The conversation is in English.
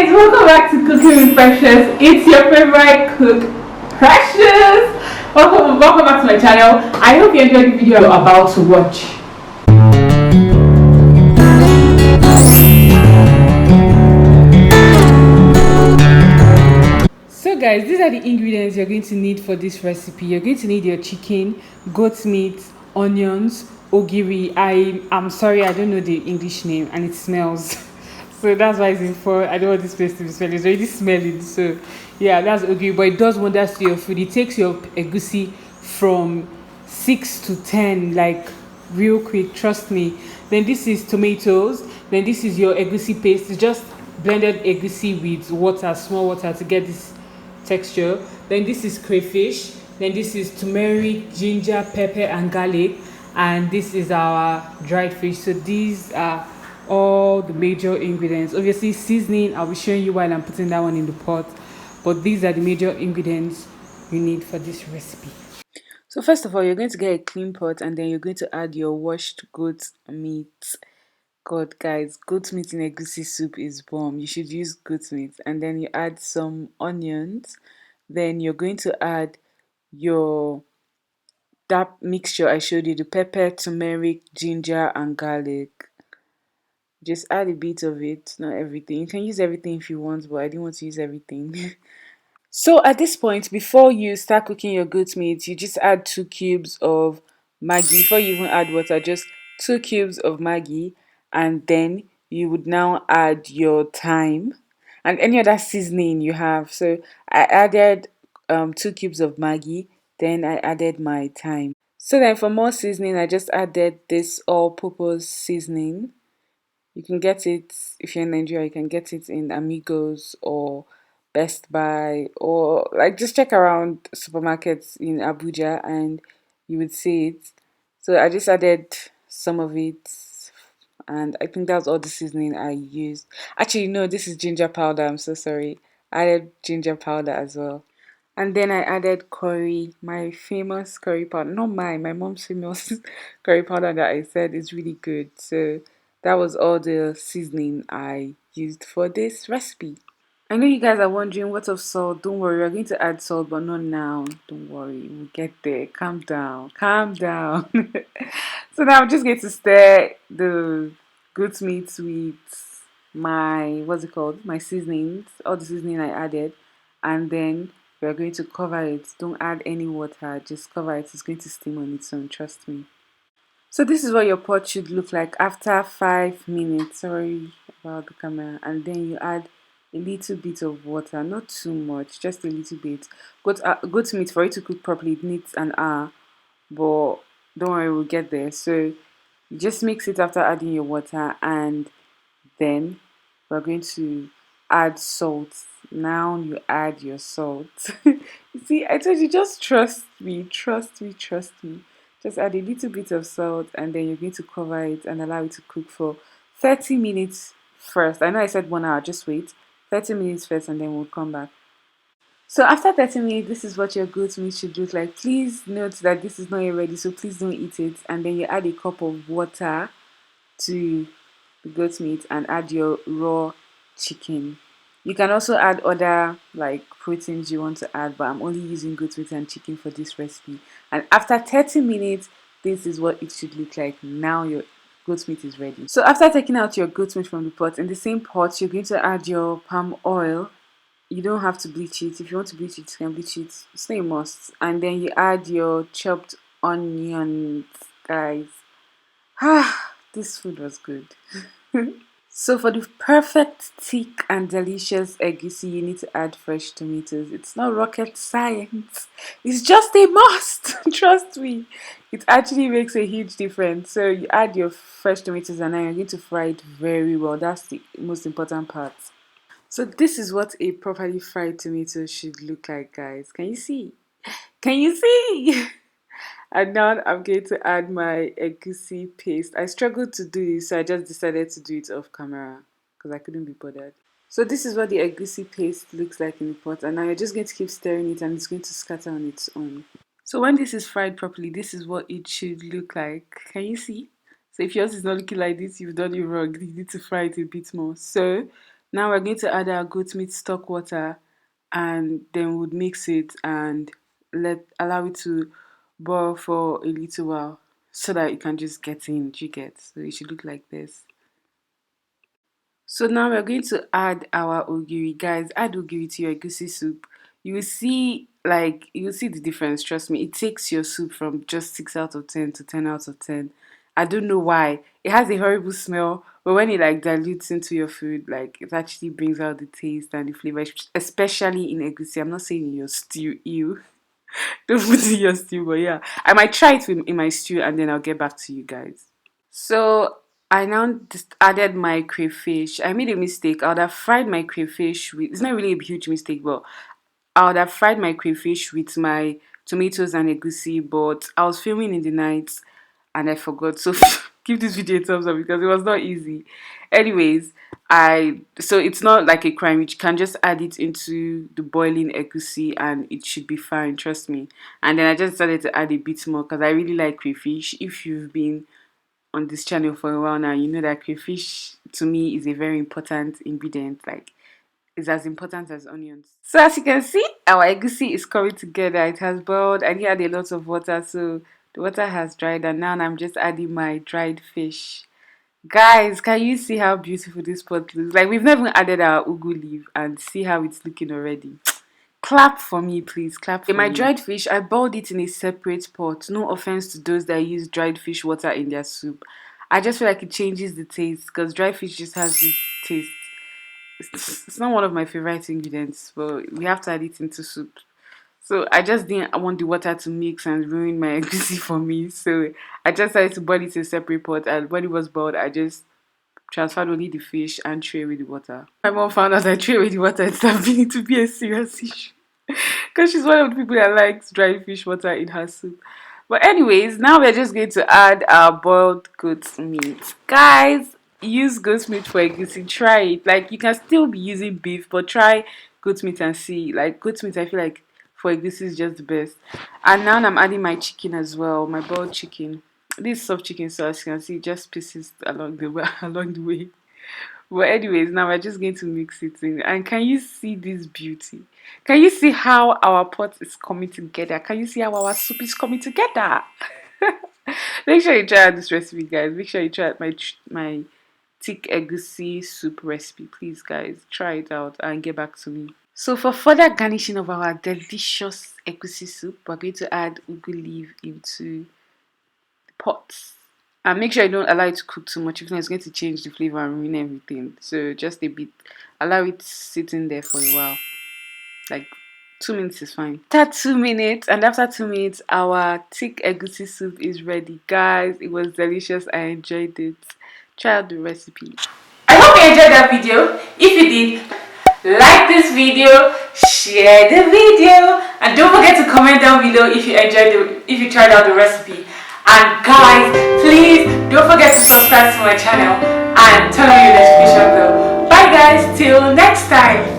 Welcome back to Cooking with Precious. It's your favorite cook, Precious. Welcome back to my channel. I hope you enjoyed the video you're about to watch. So guys, these are the ingredients you're going to need for this recipe. You're going to need your chicken, goat meat, onions, ogiri. I'm sorry, I don't know the English name, and it smells. So that's why it's in four. I don't want this place to be smelling. It's already smelling. So yeah, that's ogiri, but it does wonders to your food. It takes your egusi from 6 to 10, like real quick. Trust me. Then this is tomatoes. Then this is your egusi paste. It's just blended egusi with water, small water, to get this texture. Then this is crayfish. Then this is turmeric, ginger, pepper, and garlic. And this is our dried fish. So these are all the major ingredients. Obviously, seasoning, I'll be showing you while I'm putting that one in the pot. But these are the major ingredients you need for this recipe. So first of all, you're going to get a clean pot, and then you're going to add your washed goat meat. God, guys, goat meat in egusi soup is bomb. You should use goat meat. And then you add some onions. Then you're going to add your that mixture I showed you, the pepper, turmeric, ginger, and garlic. Just add a bit of it, not everything. You can use everything if you want, but I didn't want to use everything. So at this point, before you start cooking your goat meat, you just add 2 cubes of Maggi. Before you even add water, just 2 cubes of Maggi, and then you would now add your thyme and any other seasoning you have. So I added 2 cubes of Maggi, then I added my thyme. So then for more seasoning, I just added this all-purpose seasoning. You can get it if you're in Nigeria, you can get it in Amigos or Best Buy, or like just check around supermarkets in Abuja and you would see it. So I just added some of it, and I think that's all the seasoning I used. Actually, no, this is ginger powder. I'm so sorry. I added ginger powder as well. And then I added curry, my famous curry powder. Not mine, my mom's famous curry powder that I said is really good. So that was all the seasoning I used for this recipe. I know you guys are wondering what of salt. Don't worry, we're going to add salt, but not now. Don't worry, we'll get there. Calm down, calm down. So now I'm just going to stir the goat meat with my, what's it called? My seasonings, all the seasoning I added, and then we're going to cover it. Don't add any water, just cover it. It's going to steam on its own, trust me. So this is what your pot should look like after 5 minutes. Sorry about the camera. And then you add a little bit of water, not too much, just a little bit. Goat meat, for it to cook properly, it needs an hour, but don't worry, we'll get there. So you just mix it after adding your water, and then we're going to add salt. Now you add your salt. You see, I told you, just trust me, trust me, trust me. Just add a little bit of salt, and then you're going to cover it and allow it to cook for 30 minutes first. I know I said 1 hour, just wait. 30 minutes first, and then we'll come back. So after 30 minutes, this is what your goat meat should look like. Please note that this is not yet ready, so please don't eat it. And then you add a cup of water to the goat meat and add your raw chicken. You can also add other like proteins you want to add, but I'm only using goat meat and chicken for this recipe. And after 30 minutes, this is what it should look like. Now your goat meat is ready. So after taking out your goat meat from the pot, in the same pot, you're going to add your palm oil. You don't have to bleach it. If you want to bleach it, you can bleach it. It's not a must. And then you add your chopped onions, guys. Ah, this food was good. So for the perfect thick and delicious egusi, you need to add fresh tomatoes. It's not rocket science. It's just a must. Trust me. It actually makes a huge difference. So you add your fresh tomatoes, and then you're going to fry it very well. That's the most important part. So this is what a properly fried tomato should look like, guys. Can you see? Can you see? And now I'm going to add my egusi paste. I struggled to do this, so I just decided to do it off camera because I couldn't be bothered. So this is what the egusi paste looks like in the pot, and now you're just going to keep stirring it, and it's going to scatter on its own. So when this is fried properly, this is what it should look like. Can you see? So if yours is not looking like this, you've done it wrong. You need to fry it a bit more. So Now we're going to add our goat meat stock water, and then we'll mix it and allow it to boil for a little while so that it can just get in. Do you get? So it should look like this. So now we're going to add our ogiri. Guys, add ogiri to your egusi soup. You will see the difference, trust me. It takes your soup from just 6 out of 10 to 10 out of 10. I don't know why. It has a horrible smell, but when it like dilutes into your food, like it actually brings out the taste and the flavor, especially in egusi. I'm not saying in your stew, ew. Don't put it in your stew, but yeah. I might try it in my stew and then I'll get back to you guys. So I now just added my crayfish. I made a mistake. I would have fried my crayfish with. It's not really a huge mistake, but I would have fried my crayfish with my tomatoes and egusi. But I was filming in the night and I forgot. So give this video a thumbs up because it was not easy. Anyways, so it's not like a crime. You can just add it into the boiling egusi and it should be fine. Trust me. And then I just decided to add a bit more because I really like crayfish. If you've been on this channel for a while now, you know that crayfish to me is a very important ingredient. Like, it's as important as onions. So as you can see, our egusi is coming together. It has boiled and he had a lot of water, so the water has dried, and now I'm just adding my dried fish. Guys, can you see how beautiful this pot looks? Like, we've never added our ugu leaf, and see how it's looking already. Clap for me, please. Clap for me. In my dried fish, I boiled it in a separate pot. No offense to those that use dried fish water in their soup. I just feel like it changes the taste because dried fish just has this taste. It's not one of my favorite ingredients, but we have to add it into soup. So I just didn't want the water to mix and ruin my egusi for me. So I just decided to boil it in a separate pot. And when it was boiled, I just transferred only the fish and threw away the water. My mom found out I threw away the water and started beginning to be a serious issue. Because she's one of the people that likes dried fish water in her soup. But anyways, now we're just going to add our boiled goat meat. Guys, use goat meat for egusi. Try it. Like, you can still be using beef, but try goat meat and see. Like, goat meat, I feel like for egusi is just the best. And now I'm adding my chicken as well, my boiled chicken. This soft chicken, so as you can see, just pieces along the way. Along the way. But anyways, now we're just going to mix it in. And can you see this beauty? Can you see how our pot is coming together? Can you see how our soup is coming together? Make sure you try out this recipe, guys. Make sure you try out my thick egusi soup recipe. Please, guys, try it out and get back to me. So for further garnishing of our delicious egusi soup, we're going to add ugu leaf into the pot. And make sure you don't allow it to cook too much, if not it's going to change the flavor and ruin everything. So just a bit, allow it sitting there for a while. Like 2 minutes is fine. After 2 minutes, and after 2 minutes, our thick egusi soup is ready. Guys, it was delicious. I enjoyed it. Try out the recipe. I hope you enjoyed that video. If you did, like this video, share the video, and don't forget to comment down below if you tried out the recipe. And guys, please don't forget to subscribe to my channel and turn on your notification bell. Bye guys, till next time.